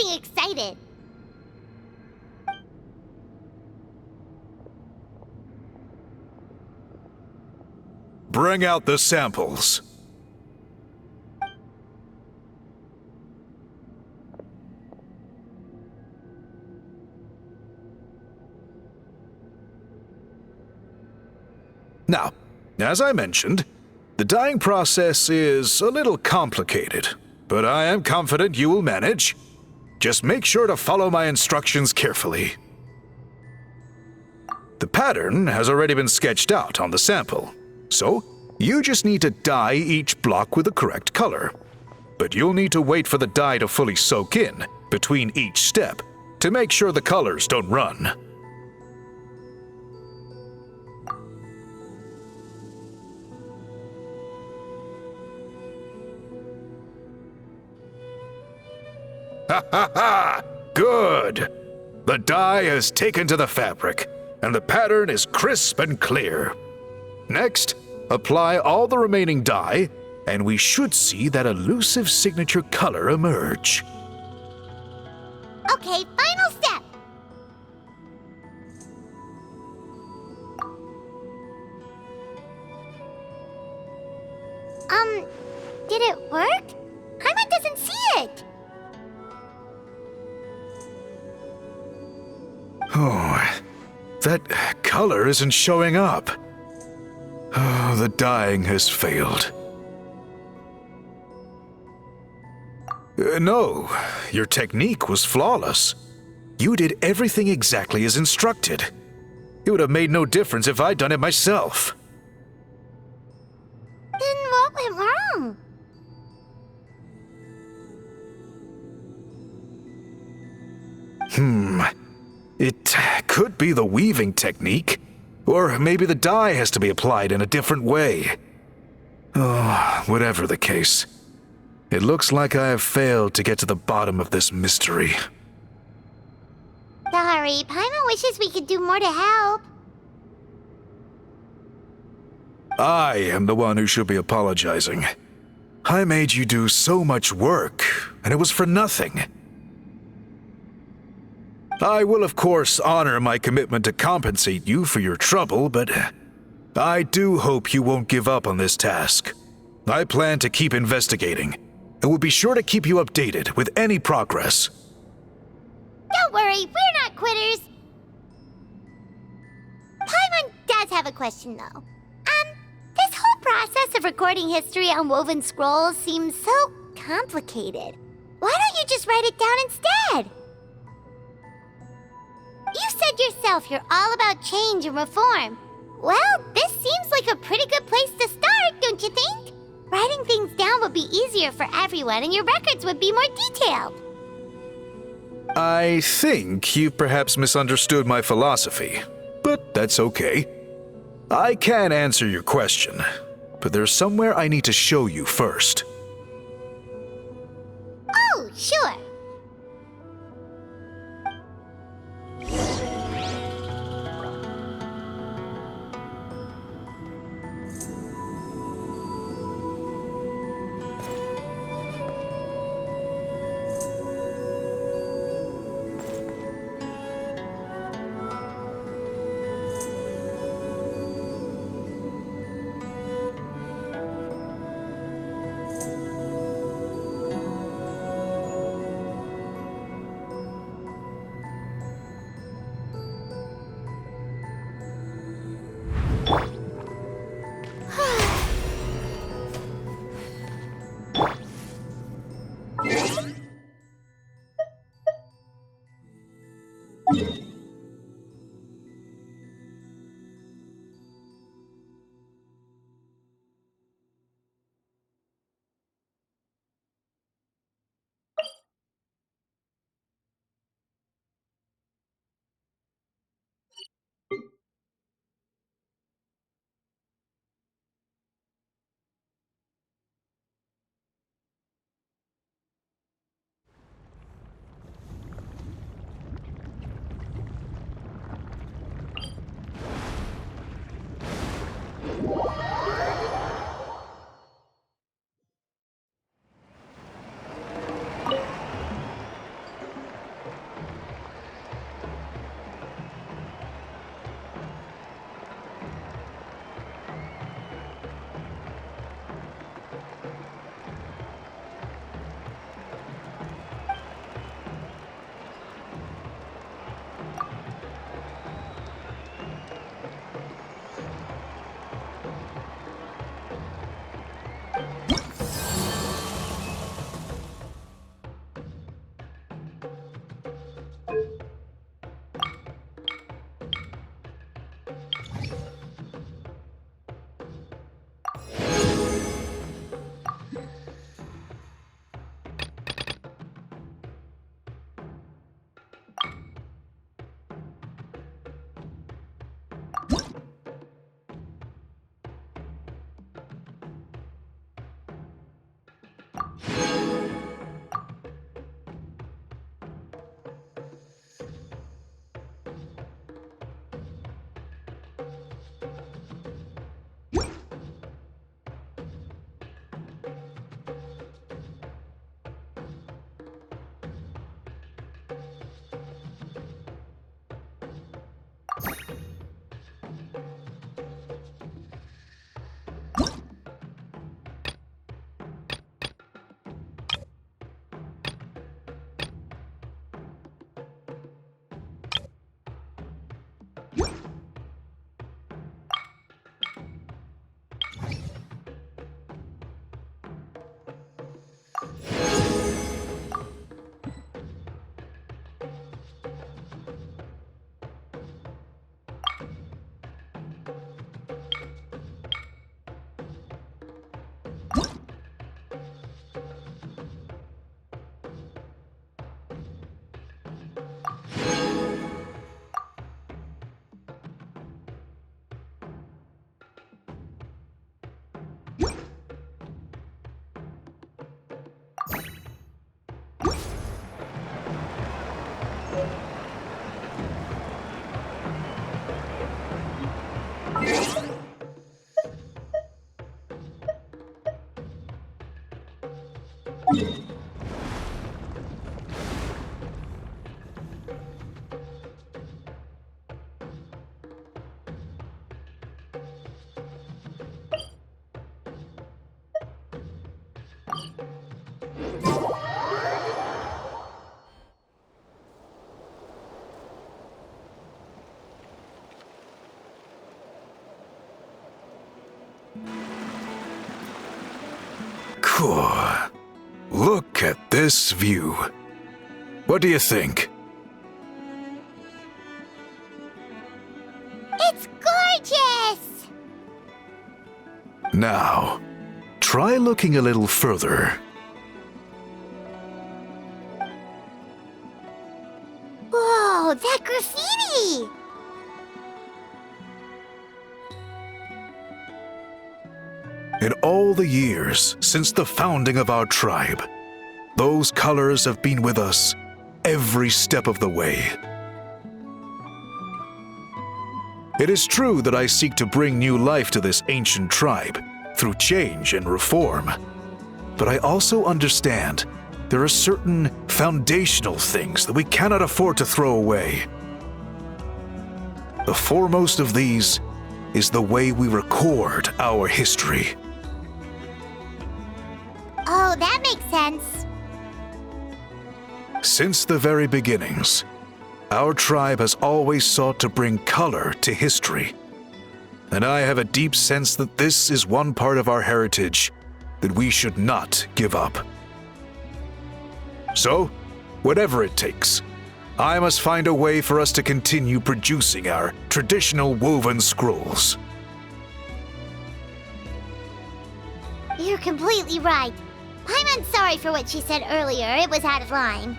getting excited. Bring out the samples. Now, as I mentioned, the dyeing process is a little complicated, but I am confident you will manage. Just make sure to follow my instructions carefully. The pattern has already been sketched out on the sample, so you just need to dye each block with the correct color. But you'll need to wait for the dye to fully soak in between each step to make sure the colors don't run. Ha ha ha! Good! The dye has taken to the fabric, and the pattern is crisp and clear. Next, apply all the remaining dye, and we should see that elusive signature color emerge. Okay, final step. Did it work? Paimon doesn't see it. Oh, that color isn't showing up. Oh, the dyeing has failed. No, your technique was flawless. You did everything exactly as instructed. It would have made no difference if I'd done it myself. Then what went wrong? It could be the weaving technique, or maybe the dye has to be applied in a different way. Oh, whatever the case, it looks like I have failed to get to the bottom of this mystery. Sorry, Paimon wishes we could do more to help. I am the one who should be apologizing. I made you do so much work, and it was for nothing. I will, of course, honor my commitment to compensate you for your trouble, but I do hope you won't give up on this task. I plan to keep investigating, and will be sure to keep you updated with any progress. Don't worry, we're not quitters. Paimon does have a question, though. This whole process of recording history on woven scrolls seems so complicated. Why don't you just write it down instead? You said yourself you're all about change and reform. Well, this seems like a pretty good place to start, don't you think? Writing things down would be easier for everyone and your records would be more detailed. I think you've perhaps misunderstood my philosophy, but that's okay. I can answer your question, but there's somewhere I need to show you first. Oh, sure. Look at this view. What do you think? It's gorgeous! Now, try looking a little further. Whoa, that graffiti! In all the years since the founding of our tribe, those colors have been with us every step of the way. It is true that I seek to bring new life to this ancient tribe through change and reform, but I also understand there are certain foundational things that we cannot afford to throw away. The foremost of these is the way we record our history. Oh, that makes sense. Since the very beginnings, our tribe has always sought to bring color to history. And I have a deep sense that this is one part of our heritage that we should not give up. So, whatever it takes, I must find a way for us to continue producing our traditional woven scrolls. You're completely right. I'm sorry for what she said earlier. It was out of line.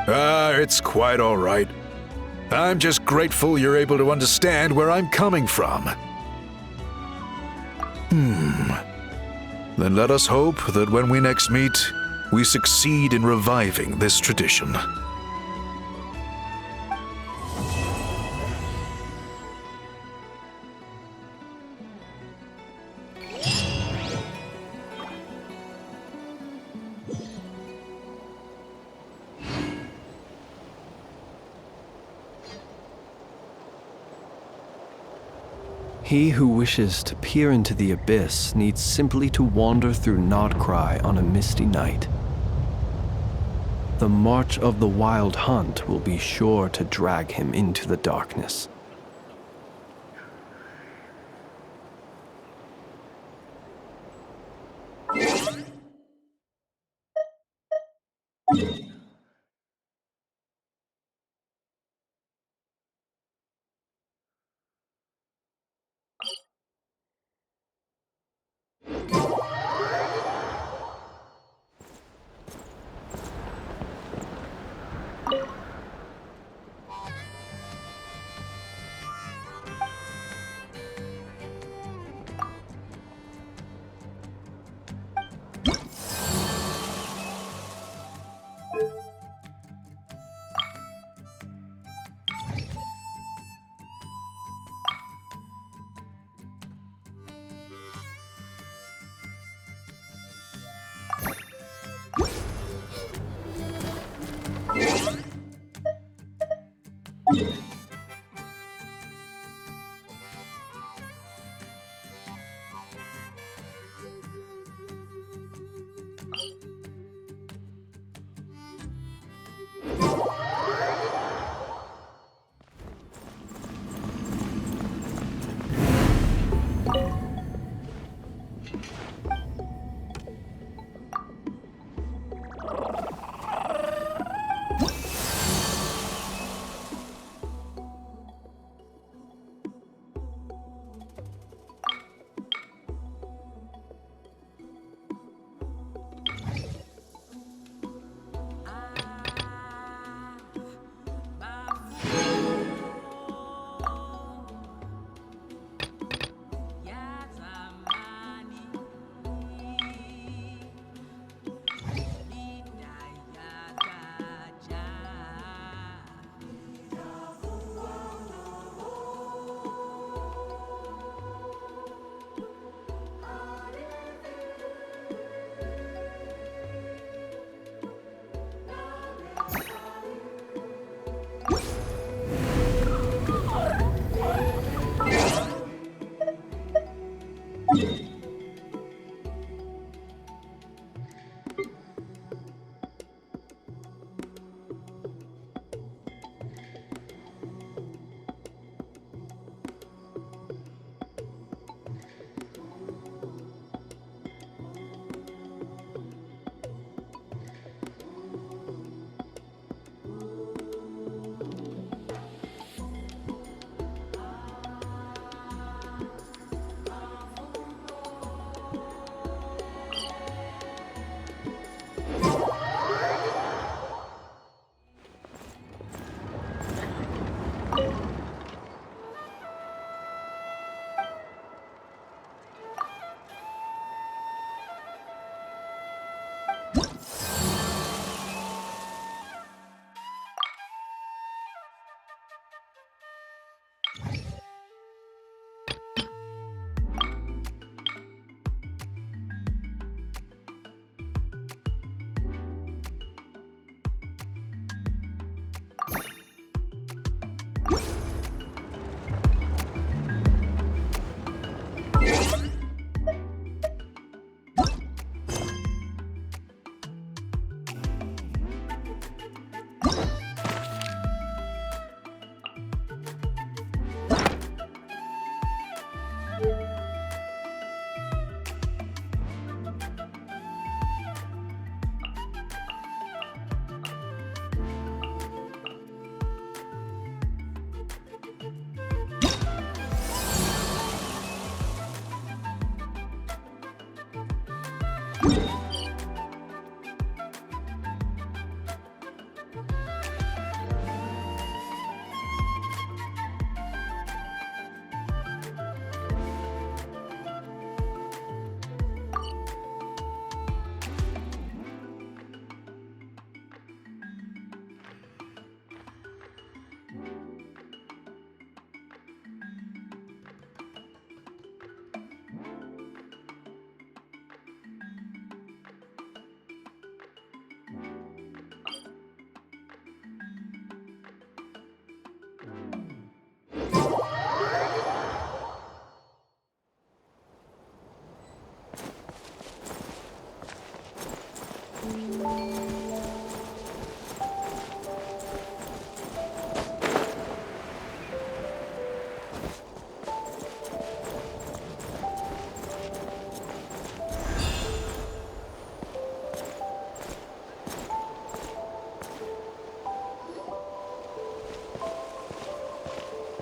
It's quite all right. I'm just grateful you're able to understand where I'm coming from. Then let us hope that when we next meet, we succeed in reviving this tradition. He who wishes to peer into the abyss needs simply to wander through Nodcry on a misty night. The march of the Wild Hunt will be sure to drag him into the darkness.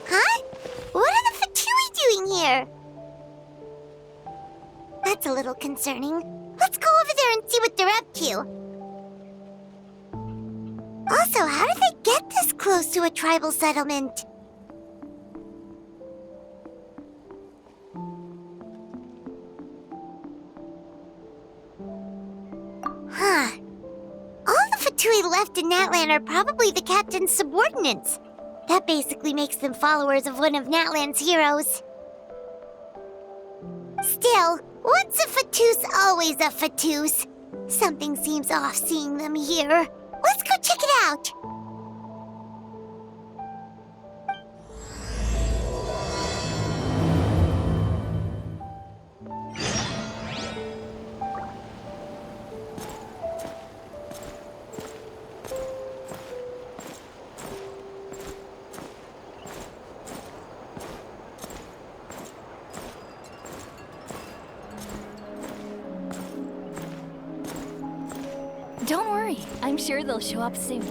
Huh? What are the Fatui doing here? That's a little concerning. Let's go over there and see what they're up to. Also, how did they get this close to a tribal settlement? Huh. All the Fatui left in Natlan are probably the captain's subordinates. That basically makes them followers of one of Natlan's heroes. Still, once a Fatus, always a Fatus. Something seems off seeing them here. Let's go check it out. Don't worry, I'm sure they'll show up soon.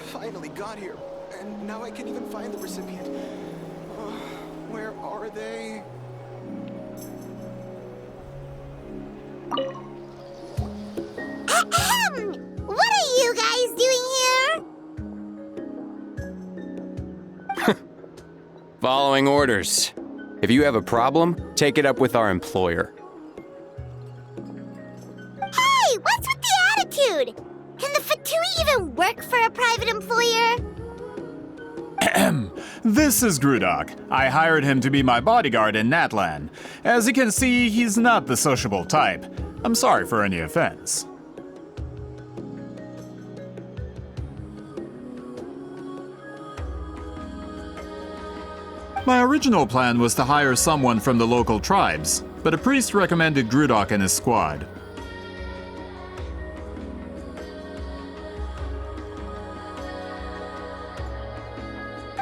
Finally got here, and now I can't even find the recipient. Where are they? Ahem! What are you guys doing here? Following orders. If you have a problem, take it up with our employer. Hey, what's with the attitude? Can the Fatui even work for a private employer? This is Grudok. I hired him to be my bodyguard in Natlan. As you can see, he's not the sociable type. I'm sorry for any offense. My original plan was to hire someone from the local tribes, but a priest recommended Grudok and his squad.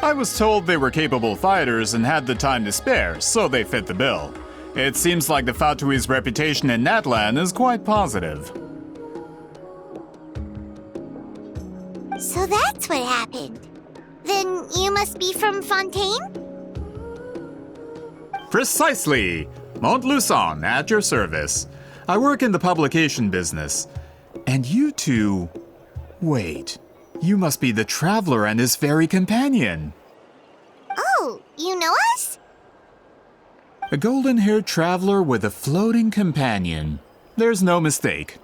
I was told they were capable fighters and had the time to spare, so they fit the bill. It seems like the Fatui's reputation in Natlan is quite positive. So that's what happened. Then you must be from Fontaine? Precisely! Montluçon, at your service. I work in the publication business. And you two... Wait, you must be the traveler and his fairy companion. Oh, you know us? A golden-haired traveler with a floating companion. There's no mistake.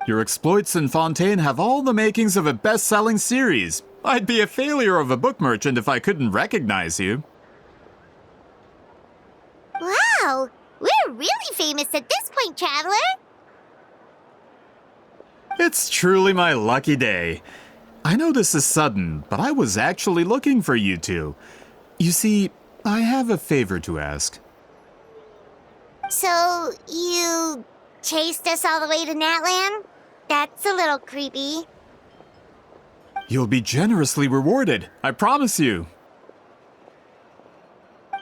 Your exploits in Fontaine have all the makings of a best-selling series. I'd be a failure of a book merchant if I couldn't recognize you. Wow, we're really famous at this point, Traveler. It's truly my lucky day. I know this is sudden, but I was actually looking for you two. You see, I have a favor to ask. So, you chased us all the way to Natlan? That's a little creepy. You'll be generously rewarded, I promise you.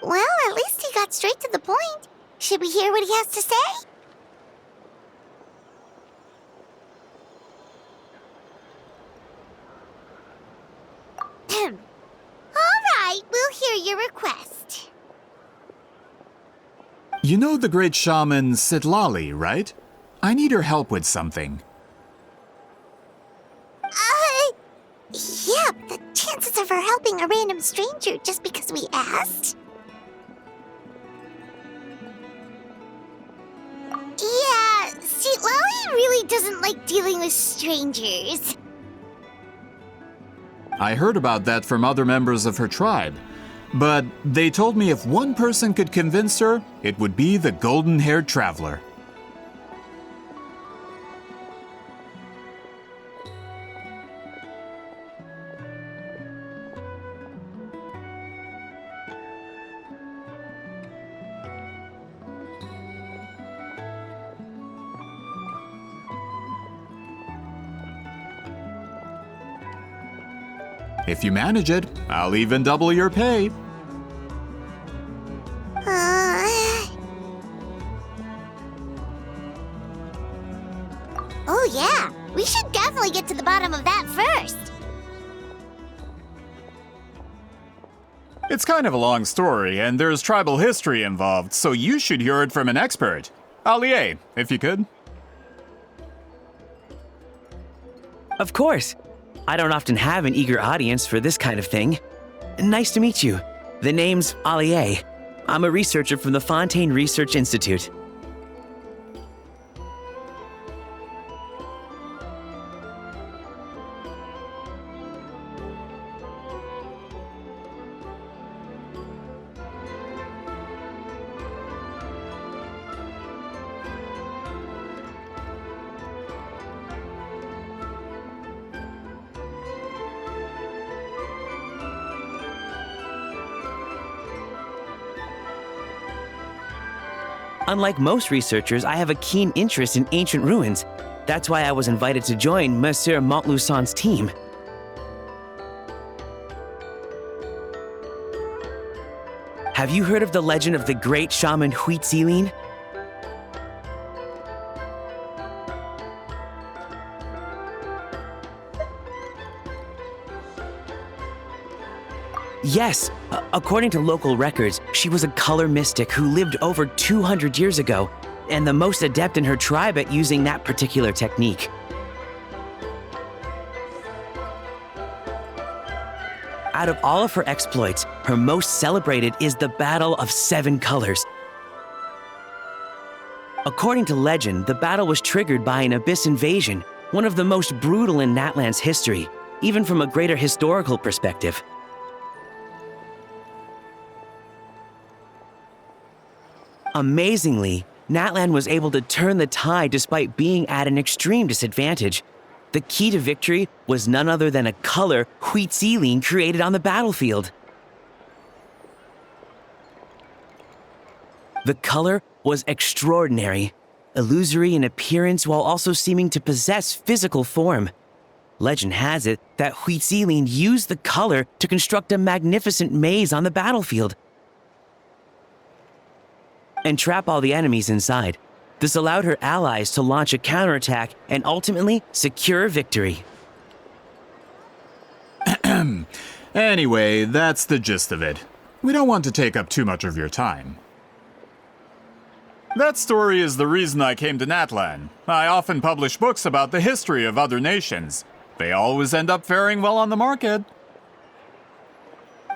Well, at least he got straight to the point. Should we hear what he has to say? All right, we'll hear your request. You know the great shaman Sitlali, right? I need her help with something. Yeah, but the chances of her helping a random stranger just because we asked? Yeah, see, Lolly really doesn't like dealing with strangers. I heard about that from other members of her tribe. But they told me if one person could convince her, it would be the golden-haired traveler. If you manage it, I'll even double your pay. Oh yeah, we should definitely get to the bottom of that first. It's kind of a long story, and there's tribal history involved, so you should hear it from an expert. Allier, if you could. Of course. I don't often have an eager audience for this kind of thing. Nice to meet you. The name's Allier. I'm a researcher from the Fontaine Research Institute. Unlike most researchers, I have a keen interest in ancient ruins. That's why I was invited to join Monsieur Montluçon's team. Have you heard of the legend of the great shaman Huitzilin? Yes, according to local records, she was a color mystic who lived over 200 years ago, and the most adept in her tribe at using that particular technique. Out of all of her exploits, her most celebrated is the Battle of Seven Colors. According to legend, the battle was triggered by an abyss invasion, one of the most brutal in Natlan's history, even from a greater historical perspective. Amazingly, Natlan was able to turn the tide despite being at an extreme disadvantage. The key to victory was none other than a color Huitzilin created on the battlefield. The color was extraordinary, illusory in appearance while also seeming to possess physical form. Legend has it that Huitzilin used the color to construct a magnificent maze on the battlefield and trap all the enemies inside. This allowed her allies to launch a counterattack and ultimately secure victory. Anyway, that's the gist of it. We don't want to take up too much of your time. That story is the reason I came to Natlan. I often publish books about the history of other nations. They always end up faring well on the market.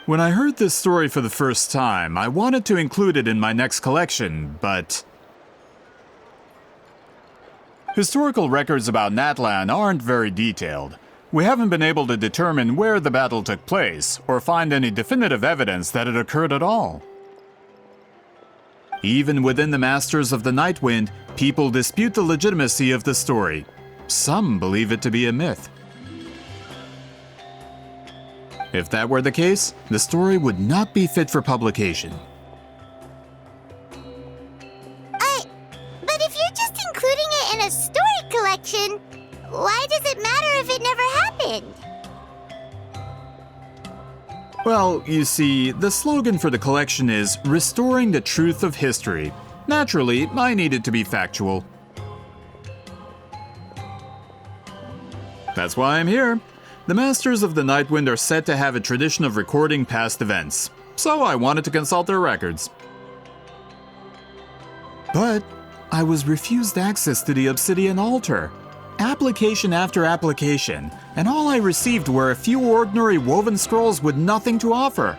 When I heard this story for the first time, I wanted to include it in my next collection, but historical records about Natlan aren't very detailed. We haven't been able to determine where the battle took place, or find any definitive evidence that it occurred at all. Even within the Masters of the Nightwind, people dispute the legitimacy of the story. Some believe it to be a myth. If that were the case, the story would not be fit for publication. But if you're just including it in a story collection, why does it matter if it never happened? Well, you see, the slogan for the collection is Restoring the Truth of History. Naturally, I needed to be factual. That's why I'm here. The Masters of the Nightwind are said to have a tradition of recording past events, so I wanted to consult their records. But I was refused access to the Obsidian Altar. Application after application, and all I received were a few ordinary woven scrolls with nothing to offer.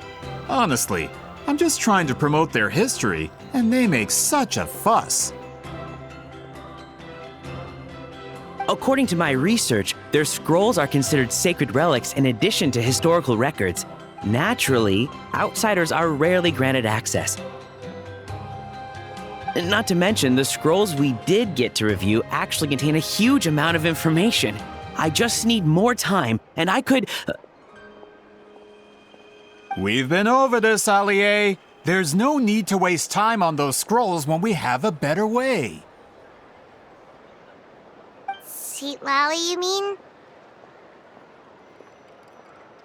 Honestly, I'm just trying to promote their history, and they make such a fuss. According to my research, their scrolls are considered sacred relics in addition to historical records. Naturally, outsiders are rarely granted access. Not to mention, the scrolls we did get to review actually contain a huge amount of information. I just need more time, and I could... We've been over this, Allier. There's no need to waste time on those scrolls when we have a better way. Seat Lally, you mean?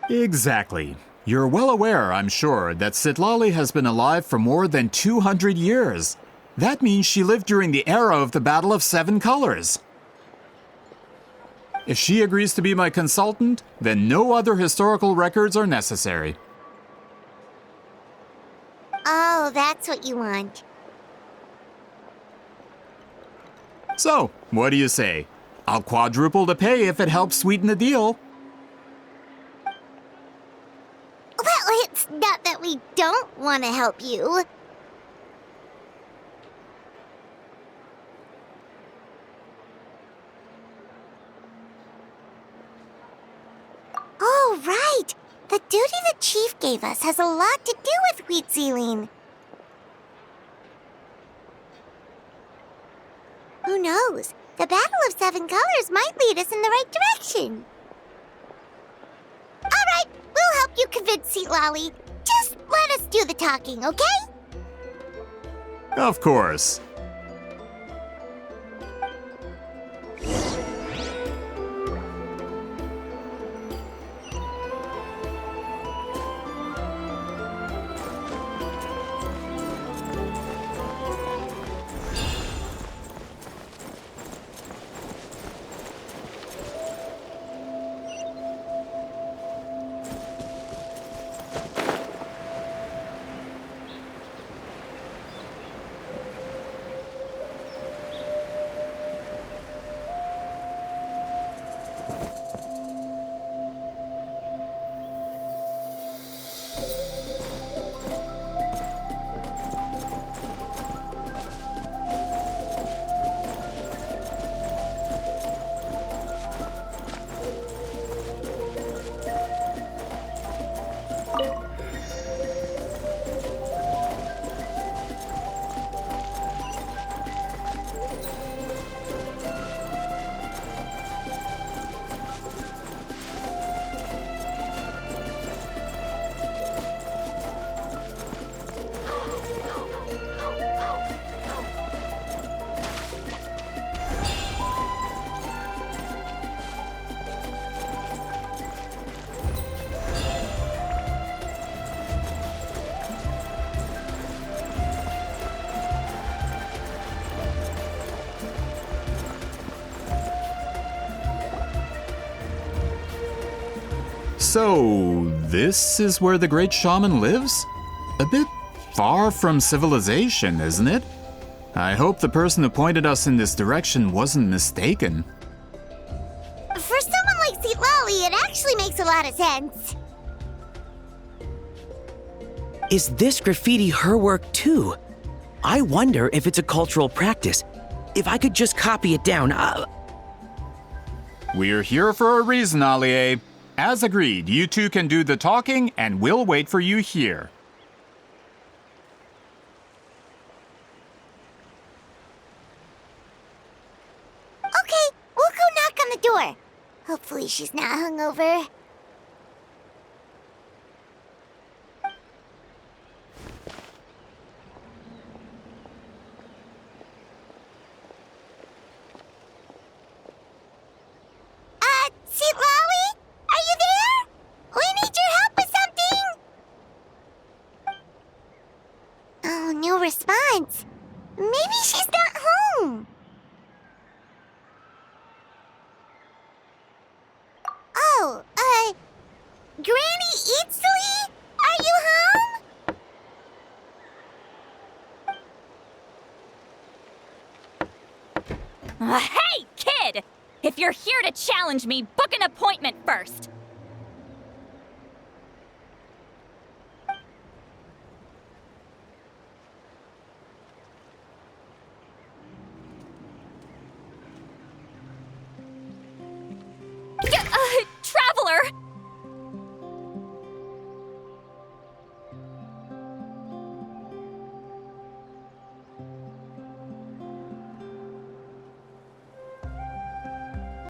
Exactly. You're well aware, I'm sure, that Citlali has been alive for more than 200 years. That means she lived during the era of the Battle of Seven Colors. If she agrees to be my consultant, then no other historical records are necessary. Oh, that's what you want. So, what do you say? I'll quadruple the pay if it helps sweeten the deal. Well, it's not that we don't want to help you. Oh, right! The duty the chief gave us has a lot to do with wheat sealing. Who knows? The Battle of Seven Colors might lead us in the right direction. All right, we'll help you convince Citlali. Just let us do the talking, okay? Of course. So, this is where the great shaman lives? A bit far from civilization, isn't it? I hope the person who pointed us in this direction wasn't mistaken. For someone like Citlali, it actually makes a lot of sense. Is this graffiti her work too? I wonder if it's a cultural practice. If I could just copy it down, We're here for a reason, Allie. As agreed, you two can do the talking, and we'll wait for you here. Okay, we'll go knock on the door. Hopefully she's not hungover. Citlali? Are you there? We need your help with something! Oh, no response. Maybe she's not home. Oh, Granny Eatsley? Are you home? Hey, kid! If you're here to challenge me, book an appointment first.